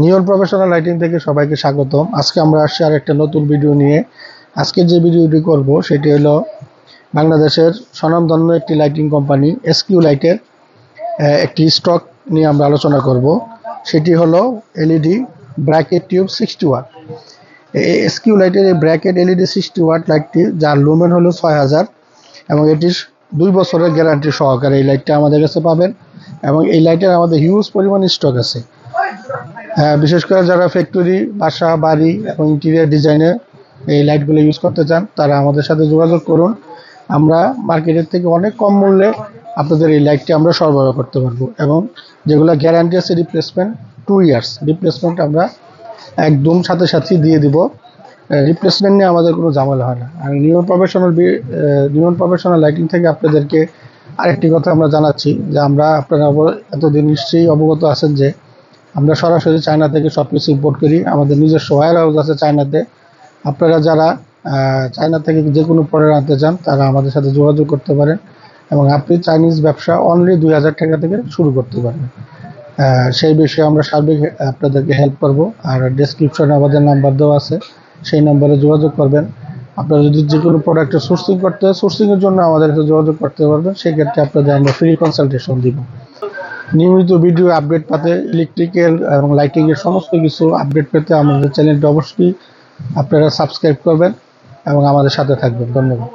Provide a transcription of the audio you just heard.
নিয়ন professional lighting থেকে সবাইকে স্বাগতম। আজকে আমরা আসছি আর একটা নতুন ভিডিও নিয়ে। আজকে যে ভিডিওটি করব সেটি হলো বাংলাদেশের স্বনামধন্য একটি লাইটিং কোম্পানি এসকিউ লাইটের একটি স্টক নিয়ে আমরা আলোচনা করব। সেটি হলো এলইডি ব্র্যাকেট টিউব 60 ওয়াট। এই এসকিউ লাইটের এই ব্র্যাকেট এলইডি 60 ওয়াট লাইটটি যার লুমেন হলো 6000 এবং এটির 2 বছরের গ্যারান্টি সহকারে এই লাইটটা আমাদের কাছে পাবেন এবং এই লাইটের আমাদের হিউজ পরিমাণ স্টক আছে। বিশেষ করে যারা ফ্যাক্টরি, বাসা, বাড়ি এবং ইন্টেরিয়ার ডিজাইনে এই লাইটগুলো ইউজ করতে চান তারা আমাদের সাথে যোগাযোগ করুন। আমরা মার্কেটের থেকে অনেক কম মূল্যে আপনাদের এই লাইটটি আমরা সরবরাহ করতে পারবো এবং যেগুলো গ্যারান্টি আছে রিপ্লেসমেন্ট 2 ইয়ার্স রিপ্লেসমেন্ট আমরা একদম সাথে সাথেই দিয়ে দিব। রিপ্লেসমেন্ট নিয়ে আমাদের কোনো ঝামেলা হয় না। আর নিয়ন প্রফেশনাল লাইটিং থেকে আপনাদেরকে আরেকটি কথা আমরা জানাচ্ছি যে আপনারা এতদিন নিশ্চয়ই অবগত আছেন যে আমরা সরাসরি চায়না থেকে সব কিছু ইম্পোর্ট করি। আমাদের নিজস্ব ওয়্যার হাউস আছে চায়নাতে। আপনারা যারা চায়না থেকে যে কোনো প্রোডাক্ট আনতে চান তারা আমাদের সাথে যোগাযোগ করতে পারেন এবং আপনি চাইনিজ ব্যবসা অনলি 2000 টাকা থেকে শুরু করতে পারবেন। সেই বিষয়ে আমরা সার্বিক আপনাদেরকে হেল্প করব। আর ডেসক্রিপশনে আমাদের নাম্বার দেওয়া আছে, সেই নাম্বারে যোগাযোগ করবেন। আপনারা যদি যে কোনো প্রোডাক্টের সোর্সিং করতে হয় সোর্সিংয়ের জন্য আমাদের সাথে যোগাযোগ করতে পারবেন। সেক্ষেত্রে আপনাদের আমরা ফ্রি কনসালটেশন দিব। নিয়মিত ভিডিও আপডেট পেতে, ইলেকট্রিক্যাল এবং লাইটিংয়ের সমস্ত কিছু আপডেট পেতে আমাদের চ্যানেলটি অবশ্যই আপনারা সাবস্ক্রাইব করবেন এবং আমাদের সাথে থাকবেন। ধন্যবাদ।